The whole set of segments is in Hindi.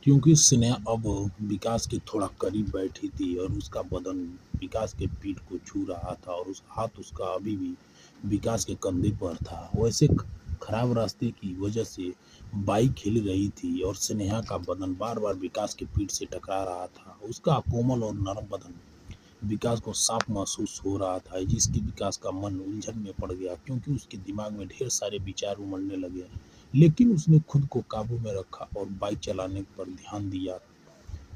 क्योंकि स्नेहा अब विकास के थोड़ा करीब बैठी थी और उसका बदन विकास के पीठ को छू रहा था और उस हाथ उसका अभी भी विकास के कंधे पर था। वैसे खराब रास्ते की वजह से बाइक हिल रही थी और स्नेहा का बदन बार बार विकास के पीठ से टकरा रहा था। उसका कोमल और नरम बदन विकास को साफ महसूस हो रहा था, जिसके विकास का मन उलझन में पड़ गया क्योंकि उसके दिमाग में ढेर सारे विचार उमड़ने लगे। लेकिन उसने खुद को काबू में रखा और बाइक चलाने पर ध्यान दिया।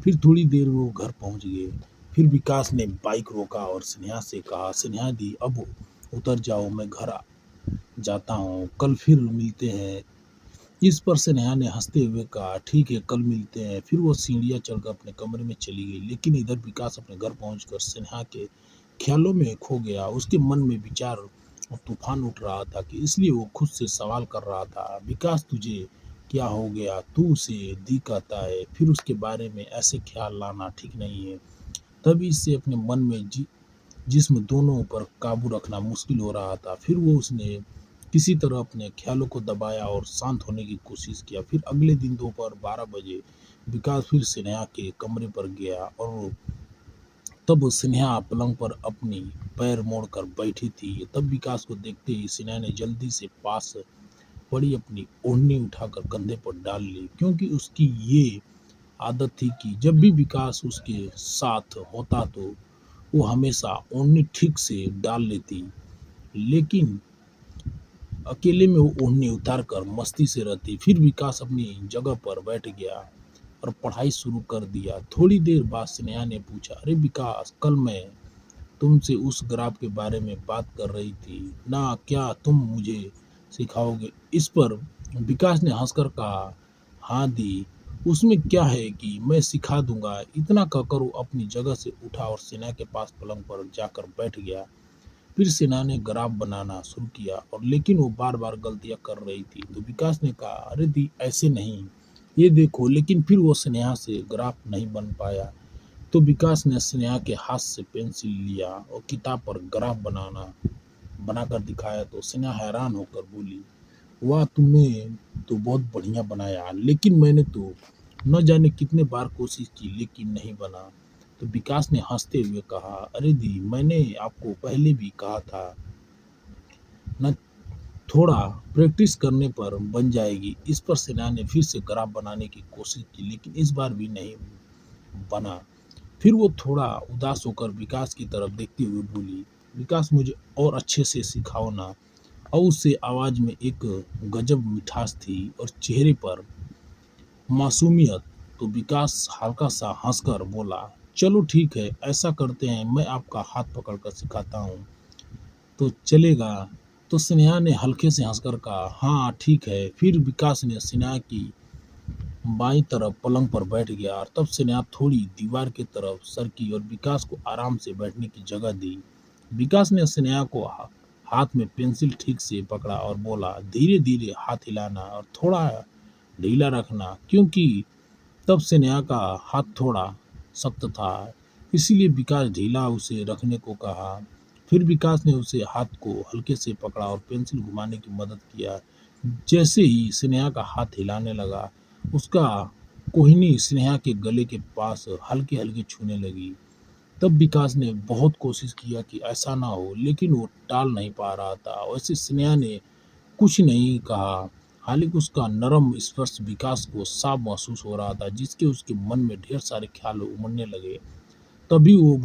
फिर थोड़ी देर वो घर पहुंच गए। फिर विकास ने बाइक रोका और स्नेहा से कहा, स्नेहा दी अब उतर जाओ, मैं घर जाता हूँ, कल फिर मिलते हैं। इस पर स्नेहा ने हंसते हुए कहा, ठीक है, कल मिलते हैं। फिर वो सीढ़ियाँ चढ़कर अपने कमरे में चली गई। लेकिन इधर विकास अपने घर पहुंचकर स्नेहा के ख्यालों में खो गया। उसके मन में विचार और तूफान उठ रहा था कि इसलिए वो खुद से सवाल कर रहा था, विकास तुझे क्या हो गया, तू उसे दी कहता है, फिर उसके बारे में ऐसे ख्याल लाना ठीक नहीं है। तभी इससे अपने मन में जिस्म दोनों पर काबू रखना मुश्किल हो रहा था। फिर वो उसने किसी तरह अपने ख्यालों को दबाया और शांत होने की कोशिश किया। फिर अगले दिन दोपहर 12 बजे विकास फिर स्नेहा के कमरे पर गया और तब स्नेहा पलंग पर अपनी पैर मोड़कर बैठी थी। तब विकास को देखते ही स्नेहा ने जल्दी से पास पड़ी अपनी ओढ़नी उठाकर कंधे पर डाल ली, क्योंकि उसकी ये आदत थी कि जब भी विकास उसके साथ होता तो वो हमेशा ओढ़नी ठीक से डाल लेती। लेकिन अकेले में वो ओढ़नी उतार कर मस्ती से रहती। फिर विकास अपनी जगह पर बैठ गया और पढ़ाई शुरू कर दिया। थोड़ी देर बाद स्नेहा ने पूछा, अरे विकास, कल मैं तुमसे उस ग्राफ के बारे में बात कर रही थी ना, क्या तुम मुझे सिखाओगे? इस पर विकास ने हंसकर कहा, हाँ दी, उसमें क्या है कि मैं सिखा दूंगा। इतना कहकर वो अपनी जगह से उठा और सेना के पास पलंग पर जाकर बैठ गया। फिर सेना ने ग्राफ बनाना शुरू किया और लेकिन वो बार बार गलतियां कर रही थी। तो विकास ने कहा, अरे दी, ऐसे नहीं, ये देखो। लेकिन फिर वो स्नेहा से ग्राफ नहीं बन पाया। तो विकास ने स्नेहा के हाथ से पेंसिल लिया और किताब पर ग्राफ बनाकर दिखाया। तो स्नेहा हैरान होकर बोली, वाह, तुमने तो बहुत बढ़िया बनाया, लेकिन मैंने तो न जाने कितने बार कोशिश की लेकिन नहीं बना। तो विकास ने हंसते हुए कहा, अरे दी, मैंने आपको पहले भी कहा था न, थोड़ा प्रैक्टिस करने पर बन जाएगी। इस पर सेना ने फिर से ग्राफ बनाने की कोशिश की, लेकिन इस बार भी नहीं बना। फिर वो थोड़ा उदास होकर विकास की तरफ देखते हुए बोली, विकास, मुझे और अच्छे से सिखाओ ना। और उससे आवाज में एक गजब मिठास थी और चेहरे पर मासूमियत। तो विकास हल्का सा हंसकर बोला, चलो ठीक है, ऐसा करते हैं, मैं आपका हाथ पकड़कर सिखाता हूँ, तो चलेगा? तो स्नेहा ने हल्के से हंसकर कहा, हाँ ठीक है। फिर विकास ने स्नेहा की बाईं तरफ पलंग पर बैठ गया और तब स्नेहा थोड़ी दीवार की तरफ सरकी और विकास को आराम से बैठने की जगह दी। विकास ने स्नेहा को हाथ में पेंसिल ठीक से पकड़ा और बोला, धीरे धीरे हाथ हिलाना और थोड़ा ढीला रखना, क्योंकि तब स्नेहा का हाथ थोड़ा सख्त था, इसीलिए विकास ढीला उसे रखने को कहा। फिर विकास ने उसे हाथ को हल्के से पकड़ा और पेंसिल घुमाने की मदद किया। जैसे ही स्नेहा का हाथ हिलाने लगा, उसका कोहिनी स्नेहा के गले के पास हल्के हल्के छूने लगी। तब विकास ने बहुत कोशिश किया कि ऐसा ना हो, लेकिन वो टाल नहीं पा रहा था। वैसे स्नेहा ने कुछ नहीं कहा, हालांकि उसका नरम स्पर्श विकास को साफ महसूस हो रहा था, जिसके उसके मन में ढेर सारे ख्याल उमड़ने लगे। तभी वो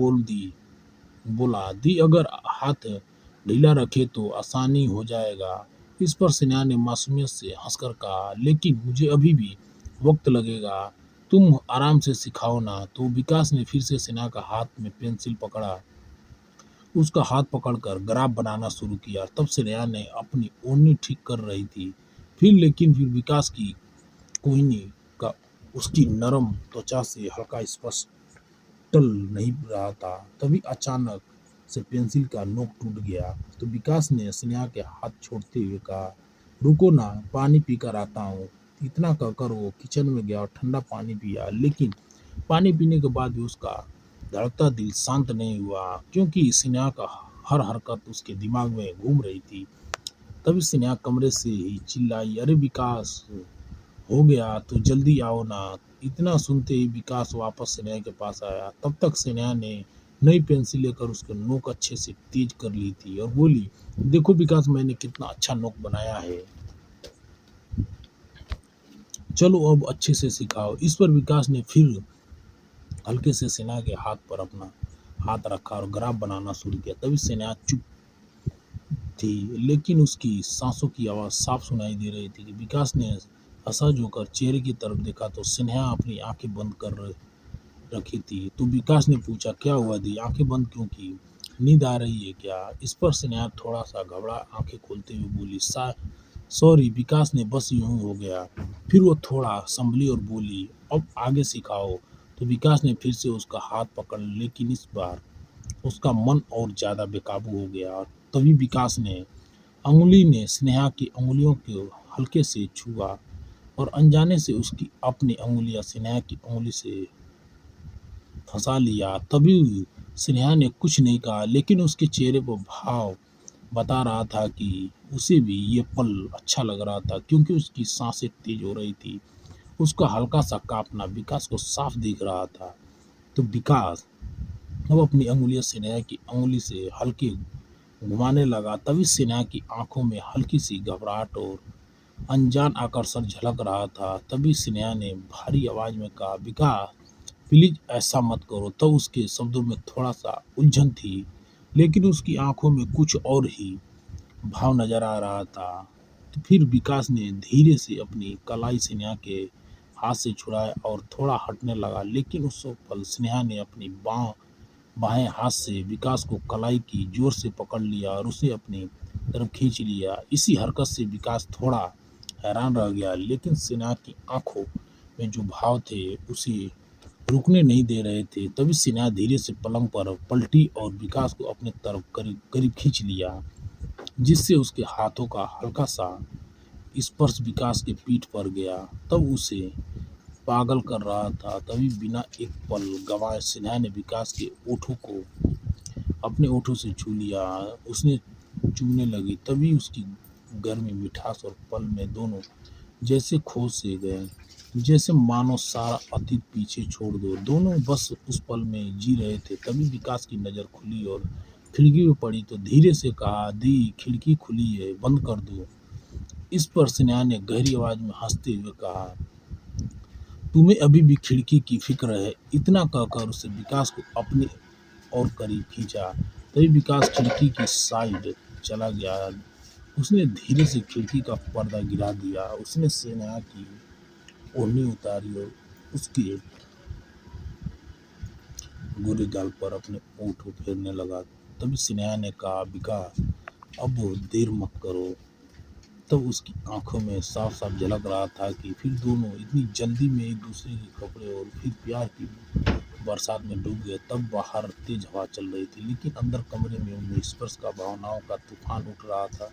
बोला, दी, अगर हाथ ढीला रखे तो आसानी हो जाएगा। इस पर स्नेहा ने मासूमियत से हंसकर कहा, लेकिन मुझे अभी भी वक्त लगेगा, तुम आराम से सिखाओ ना। तो विकास ने फिर से स्नेहा का हाथ में पेंसिल पकड़ा, उसका हाथ पकड़कर ग्राफ बनाना शुरू किया। तब स्नेहा ने अपनी ओढ़नी ठीक कर रही थी। लेकिन फिर विकास की कोहनी का उसकी नरम त्वचा से हल्का स्पर्श टल नहीं रहा था। तभी अचानक से पेंसिल का नोक टूट गया। तो विकास ने स्नेहा के हाथ छोड़ते हुए कहा, रुको ना, पानी पीकर आता हूँ। इतना कहकर वो किचन में गया और ठंडा पानी पिया। लेकिन पानी पीने के बाद भी उसका धड़कता दिल शांत नहीं हुआ, क्योंकि स्नेहा का हर हरकत उसके दिमाग में घूम रही थी। तभी स्नेहा कमरे से ही चिल्लाई, अरे विकास, हो गया तो जल्दी आओ ना। इतना सुनते ही विकास वापस स्नेहा के पास आया। तब तक स्नेहा ने नई पेंसिल लेकर उसके नोक अच्छे से तेज कर ली थी और बोली, देखो विकास, मैंने कितना अच्छा नोक बनाया है, चलो अब अच्छे से सिखाओ। इस पर विकास ने फिर हल्के से स्नेहा के हाथ पर अपना हाथ रखा और ग्राफ बनाना शुरू किया। तभी स्नेहा चुप थी, लेकिन उसकी सांसों की आवाज़ साफ सुनाई दे रही थी। विकास ने असहज होकर चेहरे की तरफ देखा तो स्नेहा अपनी आंखें बंद कर रखी थी। तो विकास ने पूछा, क्या हुआ दी, आंखें बंद क्यों की, नींद आ रही है क्या? इस पर स्नेहा थोड़ा सा घबरा आंखें खोलते हुए बोली, सॉरी विकास ने बस यूं हो गया। फिर वो थोड़ा संभली और बोली, अब आगे सिखाओ। तो विकास ने फिर से उसका हाथ पकड़, लेकिन इस बार उसका मन और ज्यादा बेकाबू हो गया। और तभी विकास ने अंगुली ने स्नेहा की अंगुलियों को हल्के से छुआ और अनजाने से उसकी अपनी अंगुलियां स्नेहा की अंगुली से फंसा लिया। तभी स्नेहा ने कुछ नहीं कहा, लेकिन उसके चेहरे पर भाव बता रहा था कि उसे भी ये पल अच्छा लग रहा था, क्योंकि उसकी सांसें तेज हो रही थी। उसका हल्का सा कांपना विकास को साफ दिख रहा था। तो विकास अब अपनी अंगुलियां स्नेहा की अंगुली से हल्के घुमाने लगा। तभी स्नेहा की आंखों में हल्की सी घबराहट और अनजान आकर्षण झलक रहा था। तभी स्नेहा ने भारी आवाज में कहा, विकास प्लीज ऐसा मत करो। तब उसके शब्दों में थोड़ा सा उलझन थी, लेकिन उसकी आंखों में कुछ और ही भाव नजर आ रहा था। तो फिर विकास ने धीरे से अपनी कलाई स्नेहा के हाथ से छुड़ाया और थोड़ा हटने लगा, लेकिन उस पल स्नेहा ने अपनी बाएं हाथ से विकास को कलाई की जोर से पकड़ लिया और उसे अपनी तरफ खींच लिया। इसी हरकत से विकास थोड़ा हैरान रह गया, लेकिन स्नेहा की आंखों में जो भाव थे उसे रुकने नहीं दे रहे थे। तभी स्नेहा धीरे से पलंग पर पलटी और विकास को अपने तरफ करीब करीब खींच लिया, जिससे उसके हाथों का हल्का सा स्पर्श विकास के पीठ पर गया। तब उसे पागल कर रहा था। तभी बिना एक पल गंवाए स्नेहा ने विकास के ओठों को अपने ओठों से छू लिया। उसने चूमने लगी। तभी उसकी गर्मी, मिठास और पल में दोनों जैसे खो से गए, जैसे मानो सारा अतीत पीछे छोड़ दो। दोनों बस उस पल में जी रहे थे। तभी विकास की नज़र खुली और खिड़की पे पड़ी तो धीरे से कहा, दी खिड़की खुली है, बंद कर दो। इस पर स्नेहा ने गहरी आवाज में हंसते हुए कहा, तुम्हें अभी भी खिड़की की फिक्र है? इतना कहकर उसे विकास को अपने और करीब खींचा। तभी विकास खिड़की की साइड चला गया। उसने धीरे से खिड़की का पर्दा गिरा दिया। उसने स्नेहा की ओढ़नी उतारी और उसके गोरे गाल पर अपने ओंठ फेरने लगा। तभी स्नेहा ने कहा, विकास अब देर मत करो। तब उसकी आंखों में साफ साफ झलक रहा था कि फिर दोनों इतनी जल्दी में एक दूसरे के कपड़े और फिर प्यार की बरसात में डूब गए। तब बाहर तेज हवा चल रही थी, लेकिन अंदर कमरे में उनमें स्पर्श का भावनाओं का तूफान उठ रहा था।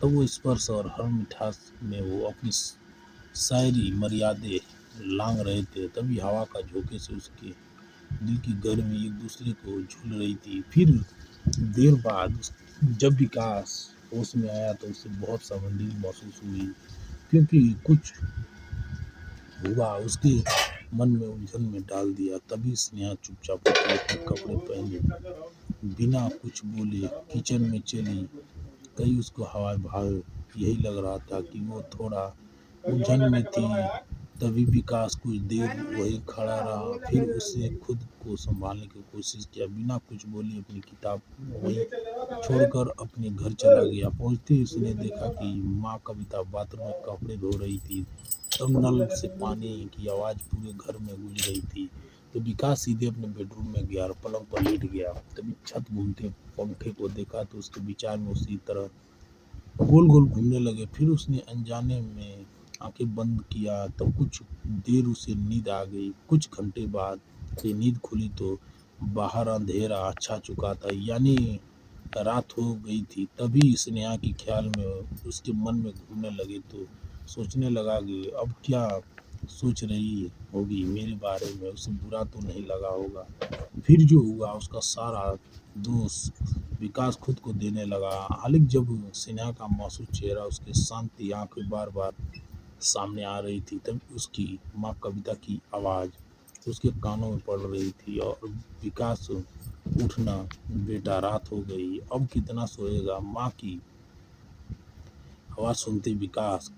तब वो स्पर्श और हर मिठास में वो अपनी शायरी मर्यादे लांग रहे थे। तभी हवा का झोंके से उसके दिल की गर्मी एक दूसरे को झूल रही थी। फिर देर बाद जब विकास होश में आया तो उसे बहुत शर्मिंदगी महसूस हुई, क्योंकि कुछ हुआ उसके मन में उलझन में डाल दिया। तभी स्नेहा चुपचाप अपने कपड़े पहने बिना कुछ बोले किचन में चली गई। उसको हवा भाव यही लग रहा था कि वो थोड़ा उलझन में थी। तभी विकास कुछ देर वहीं खड़ा रहा, फिर उसने खुद को संभालने की कोशिश किया, बिना कुछ बोले अपनी किताब वहीं छोड़कर अपने घर चला गया। पहुंचते ही उसने देखा कि माँ कविता बाथरूम में कपड़े धो रही थी। तब नल से पानी की आवाज़ पूरे घर में गूंज रही थी। तो विकास सीधे अपने बेडरूम में गया और पलंग पर लेट गया। तभी छत घूमते पंखे को देखा तो उसके विचार में उसी तरह गोल गोल घूमने लगे। फिर उसने अनजाने में आंखें बंद किया। तब कुछ देर उसे नींद आ गई। कुछ घंटे बाद से नींद खुली तो बाहर अंधेरा छा चुका था, यानी रात हो गई थी। तभी स्नेहा के ख्याल में उसके मन में घूमने लगे तो सोचने लगा कि अब क्या सोच रही होगी मेरे बारे में, उसे बुरा तो नहीं लगा होगा। फिर जो हुआ उसका सारा दोष विकास खुद को देने लगा। हालांकि जब स्नेहा का मासूम चेहरा, उसके शांति आंखें बार बार सामने आ रही थी, तभी उसकी माँ कविता की आवाज़ उसके कानों में पड़ रही थी और विकास उठना, बेटा रात हो गई, अब कितना सोएगा। माँ की आवाज़ सुनते विकास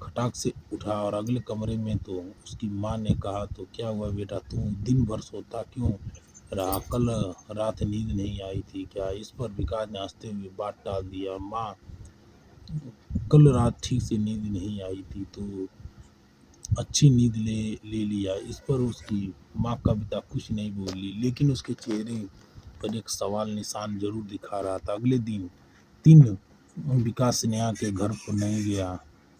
खटाक से उठा और अगले कमरे में तो उसकी माँ ने कहा, तो क्या हुआ बेटा, तू दिन भर सोता क्यों रहा, कल रात नींद नहीं आई थी क्या। इस पर विकास ने हंसते हुए बात टाल दिया, माँ कल रात ठीक से नींद नहीं आई थी तो अच्छी नींद ले ले लिया। इस पर उसकी माँ कविता कुछ नहीं बोली, लेकिन उसके चेहरे पर एक सवाल निशान जरूर दिखा रहा था। अगले दिन 3 विकास स्नेहा के घर पर नहीं गया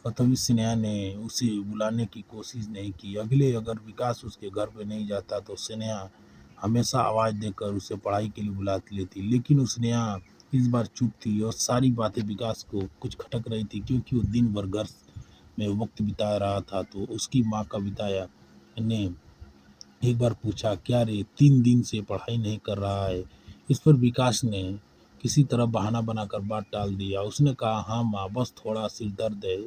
और तभी स्नेहा ने उसे बुलाने की कोशिश नहीं की। अगर विकास उसके घर पे नहीं जाता तो स्नेहा हमेशा आवाज़ देकर उसे पढ़ाई के लिए बुलाती लेती, लेकिन स्नेहा इस बार चुप थी और सारी बातें विकास को कुछ खटक रही थी, क्योंकि वो दिन भर घर में वक्त बिता रहा था। तो उसकी माँ कविता ने एक बार पूछा, क्या रे 3 दिन से पढ़ाई नहीं कर रहा है। इस पर विकास ने किसी तरह बहाना बनाकर बात टाल दिया। उसने कहा, हाँ माँ, बस थोड़ा सिर दर्द है।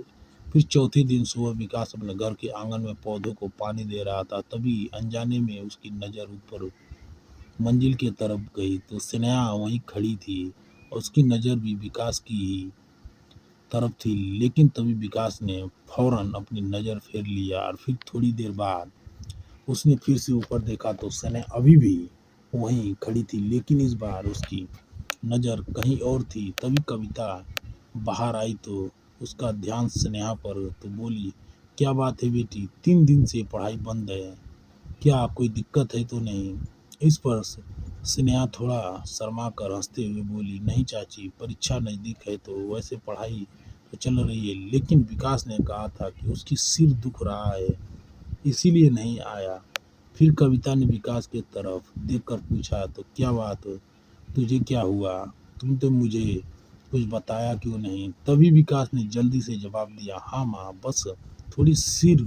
फिर चौथे दिन सुबह विकास अपने घर के आंगन में पौधों को पानी दे रहा था, तभी अनजाने में उसकी नज़र ऊपर मंजिल की तरफ गई तो स्नेहा वहीं खड़ी थी और उसकी नज़र भी विकास की ही तरफ थी। लेकिन तभी विकास ने फौरन अपनी नज़र फेर लिया और फिर थोड़ी देर बाद उसने फिर से ऊपर देखा तो स्नेहा अभी भी वहीं खड़ी थी, लेकिन इस बार उसकी नज़र कहीं और थी। तभी कविता बाहर आई तो उसका ध्यान स्नेहा पर, तो बोली, क्या बात है बेटी, 3 दिन से पढ़ाई बंद है, क्या कोई दिक्कत है तो नहीं। इस पर स्नेहा थोड़ा शर्मा कर हंसते हुए बोली, नहीं चाची, परीक्षा नज़दीक है तो वैसे पढ़ाई तो चल रही है, लेकिन विकास ने कहा था कि उसकी सिर दुख रहा है, इसीलिए नहीं आया। फिर कविता ने विकास की तरफ देखकर पूछा, तो क्या बात, तुझे क्या हुआ, तुम तो मुझे कुछ बताया क्यों नहीं। तभी विकास ने जल्दी से जवाब दिया, हाँ माँ, बस थोड़ी सिर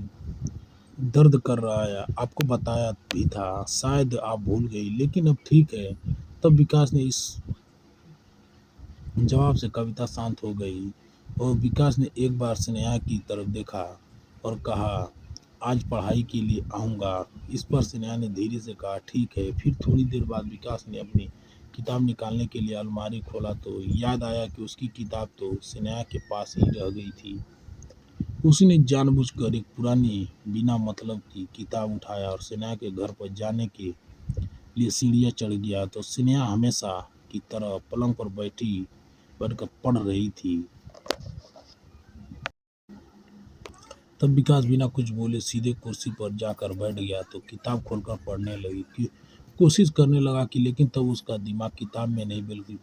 दर्द कर रहा है, आपको बताया भी था, शायद आप भूल गई, लेकिन अब ठीक है। तब विकास ने इस जवाब से कविता शांत हो गई और विकास ने एक बार स्नेहा की तरफ देखा और कहा, आज पढ़ाई के लिए आऊँगा। इस पर स्नेहा ने धीरे से कहा, ठीक है। फिर थोड़ी देर बाद विकास ने अपनी किताब निकालने के लिए अलमारी खोला तो याद आया कि उसकी किताब तो स्नेहा के पास ही रह गई थी। उसने जानबूझकर एक पुरानी बिना मतलब की किताब उठाया और स्नेहा के घर पर जाने के लिए सीढ़ियाँ चढ़ गया तो स्नेहा हमेशा की तरह पलंग पर बैठकर पढ़ रही थी। तब विकास बिना कुछ बोले सीधे कुर्सी पर जाकर बैठ गया तो किताब खोलकर पढ़ने लगी कि कोशिश करने लगा कि, लेकिन तब उसका दिमाग किताब में नहीं बल्कि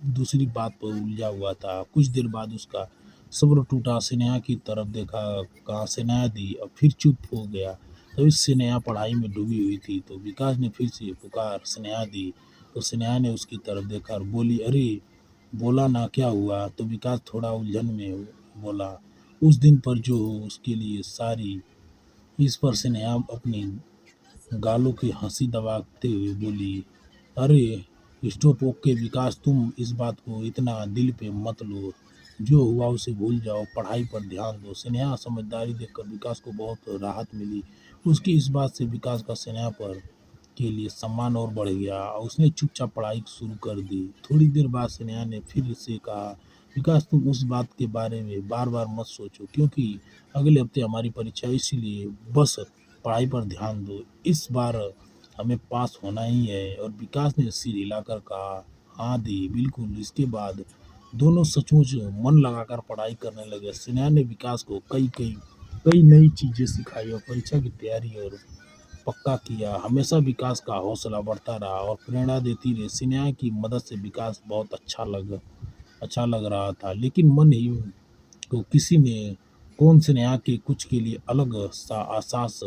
दूसरी बात पर उलझा हुआ था। कुछ देर बाद उसका सब्र टूटा, स्नेहा की तरफ देखा, कहा, स्नेहा दी, और फिर चुप हो गया। तभी स्नेहा पढ़ाई में डूबी हुई थी तो विकास ने फिर से पुकार, स्नेहा दी। तो स्नेहा ने उसकी तरफ देखा और बोली, अरे बोला ना, क्या हुआ। तो विकास थोड़ा उलझन में बोला, उस दिन पर जो उसके लिए सारी। इस पर स्नेहा अपनी गालों की हंसी दबाते हुए बोली, अरे स्टॉप, ओके विकास, तुम इस बात को इतना दिल पे मत लो, जो हुआ उसे भूल जाओ, पढ़ाई पर ध्यान दो। स्नेहा समझदारी देखकर विकास को बहुत राहत मिली। उसकी इस बात से विकास का स्नेहा पर के लिए सम्मान और बढ़ गया और उसने चुपचाप पढ़ाई शुरू कर दी। थोड़ी देर बाद स्नेहा ने फिर से कहा, विकास, तुम उस बात के बारे में बार बार मत सोचो, क्योंकि अगले हफ्ते हमारी परीक्षा है, इसीलिए बस पढ़ाई पर ध्यान दो, इस बार हमें पास होना ही है। और विकास ने सिर हिलाकर कहा, हाँ दी, बिल्कुल। इसके बाद दोनों सचमुच मन लगाकर पढ़ाई करने लगे। स्नेहा ने विकास को कई कई कई नई चीज़ें सिखाई और परीक्षा की तैयारी और पक्का किया। हमेशा विकास का हौसला बढ़ता रहा और प्रेरणा देती रही। स्नेहा की मदद से विकास बहुत अच्छा लग रहा था, लेकिन मन ही को किसी ने कौन स्नेहा के कुछ के लिए अलग सा एहसास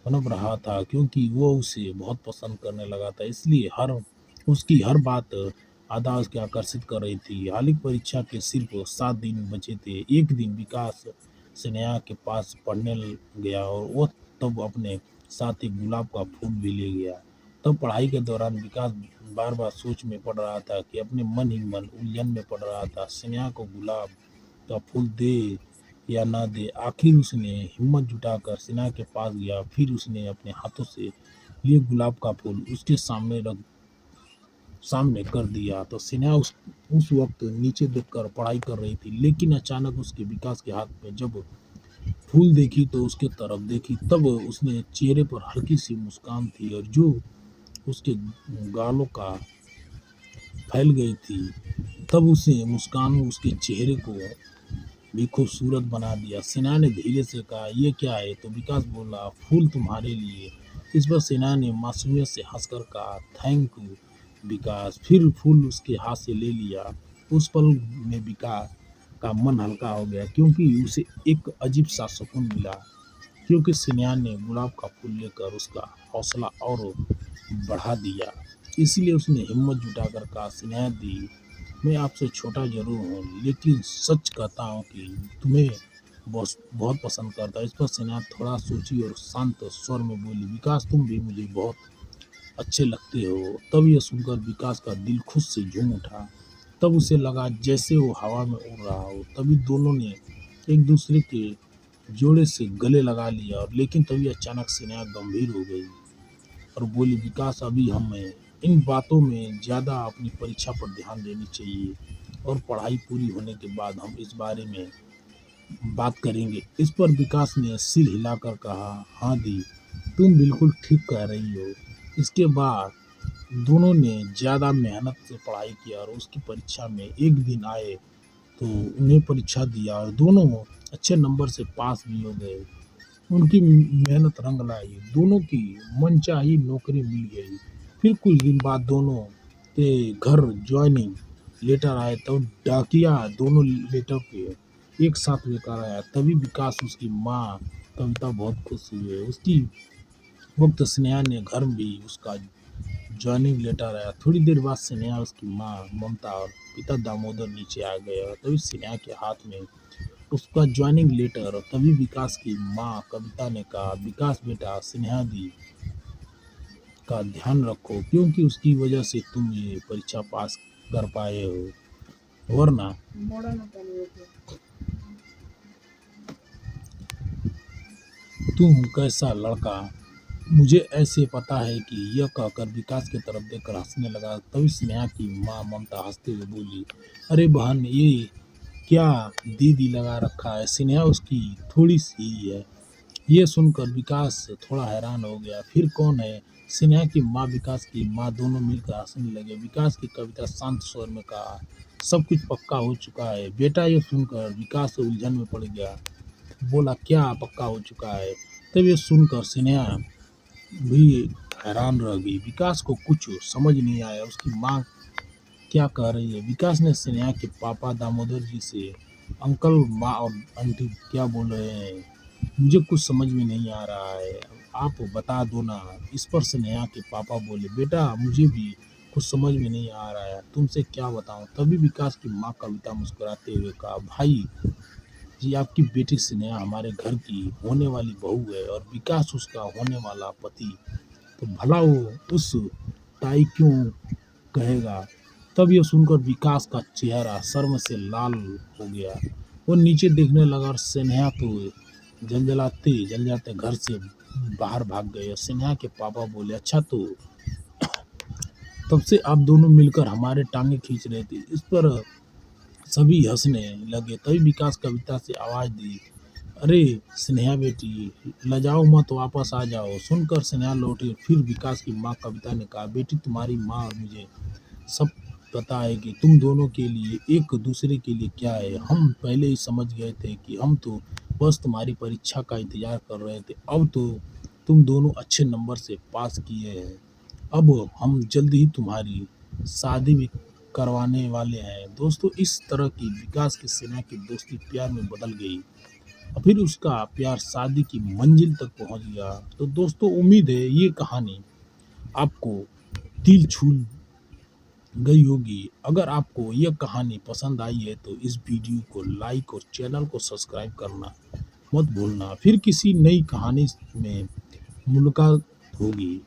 पनप रहा था, क्योंकि वो उसे बहुत पसंद करने लगा था, इसलिए हर उसकी हर बात आधा उसके आकर्षित कर रही थी। हालांकि परीक्षा के सिर्फ 7 दिन बचे थे। एक दिन विकास स्नेहा के पास पढ़ने गया और वो तब अपने साथ एक गुलाब का फूल भी ले गया। तब पढ़ाई के दौरान विकास बार बार सोच में पड़ रहा था कि अपने मन ही मन उलझन में पड़ रहा था। स्नेहा को गुलाब का फूल दे या न दे। आखिर उसने हिम्मत जुटाकर सिन्हा के पास गया। फिर उसने अपने हाथों से लिए गुलाब का फूल उसके सामने कर दिया। तो सिन्हा उस वक्त नीचे देखकर पढ़ाई कर रही थी, लेकिन अचानक उसके विकास के हाथ में जब फूल देखी तो उसके तरफ देखी, तब उसने चेहरे पर हल्की सी मुस्कान थी और जो उसके गालों का फैल गई थी। तब उसे मुस्कान उसके चेहरे को भी खूबसूरत बना दिया। सिन्हा ने धीरे से कहा, ये क्या है? तो विकास बोला, फूल तुम्हारे लिए। इस पर सिन्हा ने मासूमियत से हंसकर कहा, थैंक यू विकास। फिर फूल उसके हाथ से ले लिया। उस पल में विकास का मन हल्का हो गया, क्योंकि उसे एक अजीब सा सुकून मिला, क्योंकि सिन्हा ने गुलाब का फूल लेकर उसका हौसला और बढ़ा दिया। इसलिए उसने हिम्मत जुटाकर कहा, स्नेहा दी, मैं आपसे छोटा जरूर हूँ, लेकिन सच कहता हूँ कि तुम्हें बहुत बहुत पसंद करता हूँ। इस पर स्नेहा थोड़ा सोची और शांत स्वर में बोली, विकास तुम भी मुझे बहुत अच्छे लगते हो। तब यह सुनकर विकास का दिल खुद से झूम उठा। तब उसे लगा जैसे वो हवा में उड़ रहा हो। तभी दोनों ने एक दूसरे के जोड़े से गले लगा लिया। और लेकिन तभी अचानक स्नेहा गंभीर हो गई और बोली, विकास अभी हमें इन बातों में ज़्यादा अपनी परीक्षा पर ध्यान देनी चाहिए, और पढ़ाई पूरी होने के बाद हम इस बारे में बात करेंगे। इस पर विकास ने सिर हिलाकर कहा, हाँ दी, तुम बिल्कुल ठीक कह रही हो। इसके बाद दोनों ने ज़्यादा मेहनत से पढ़ाई किया और उसकी परीक्षा में एक दिन आए तो उन्हें परीक्षा दिया और दोनों अच्छे नंबर से पास भी हो गए। उनकी मेहनत रंग लाई, दोनों की मनचाही नौकरी मिल गई। फिर कुछ दिन बाद दोनों के घर ज्वाइनिंग लेटर आए, तब डाकिया दोनों लेटर के एक साथ लेकर आया। तभी विकास उसकी माँ कविता बहुत खुश हुई। उसकी वक्त स्नेहा ने घर में भी उसका ज्वाइनिंग लेटर आया। थोड़ी देर बाद स्नेहा, उसकी माँ ममता और पिता दामोदर नीचे आ गए और तभी स्नेहा के हाथ में उसका ज्वाइनिंग लेटर। और तभी विकास की माँ कविता ने कहा, विकास बेटा, स्नेहा दी का ध्यान रखो, क्योंकि उसकी वजह से तुम ये परीक्षा पास कर पाए हो, वरना तुम कैसा लड़का। मुझे ऐसे पता है कि यह कहकर विकास की तरफ देखकर हंसने लगा। तभी स्नेहा की माँ ममता हंसते हुए बोली, अरे बहन, ये क्या दीदी लगा रखा है? स्नेहा उसकी थोड़ी सी ही है। ये सुनकर विकास थोड़ा हैरान हो गया। फिर कौन है? स्नेहा की माँ, विकास की माँ दोनों मिलकर हंसने लगे। विकास की कविता शांत स्वर में कहा, सब कुछ पक्का हो चुका है बेटा। ये सुनकर विकास उलझन में पड़ गया। बोला, क्या पक्का हो चुका है? तब ये सुनकर स्नेहा भी हैरान रह गई। विकास को कुछ समझ नहीं आया, उसकी माँ क्या कह रही है। विकास ने स्नेहा के पापा दामोदर जी से, अंकल, माँ और आंटी क्या बोल रहे हैं, मुझे कुछ समझ में नहीं आ रहा है, आप बता दो ना। इस पर स्नेहा के पापा बोले, बेटा मुझे भी कुछ समझ में नहीं आ रहा है, तुमसे क्या बताऊं। तभी विकास की माँ कविता मुस्कुराते हुए कहा, भाई जी, आपकी बेटी स्नेहा हमारे घर की होने वाली बहू है और विकास उसका होने वाला पति। तो भला वो उस ताई क्यों कहेगा। तब यह सुनकर विकास का चेहरा शर्म से लाल हो गया। वो नीचे देखने लगा और स्नेहा तो जल जाते घर से बाहर भाग गए। और स्नेहा के पापा बोले, अच्छा, तो तब से आप दोनों मिलकर हमारे टांगे खींच रहे थे। इस पर सभी हंसने लगे। तभी विकास कविता से आवाज दी, अरे स्नेहा बेटी, लजाओ मत, वापस आ जाओ। सुनकर स्नेहा लौटी। फिर विकास की माँ कविता ने कहा, बेटी तुम्हारी माँ और मुझे सब पता है कि तुम दोनों के लिए एक दूसरे के लिए क्या है। हम पहले ही समझ गए थे कि हम तो बस तुम्हारी परीक्षा का इंतजार कर रहे थे। अब तो तुम दोनों अच्छे नंबर से पास किए हैं। अब हम जल्द ही तुम्हारी शादी भी करवाने वाले हैं। दोस्तों, इस तरह की विकास की सेना की दोस्ती प्यार में बदल गई और फिर उसका प्यार शादी की मंजिल तक पहुंच गया। तो दोस्तों, उम्मीद है ये कहानी आपको दिल छू गई होगी। अगर आपको यह कहानी पसंद आई है तो इस वीडियो को लाइक और चैनल को सब्सक्राइब करना मत भूलना। फिर किसी नई कहानी में मुलाकात होगी।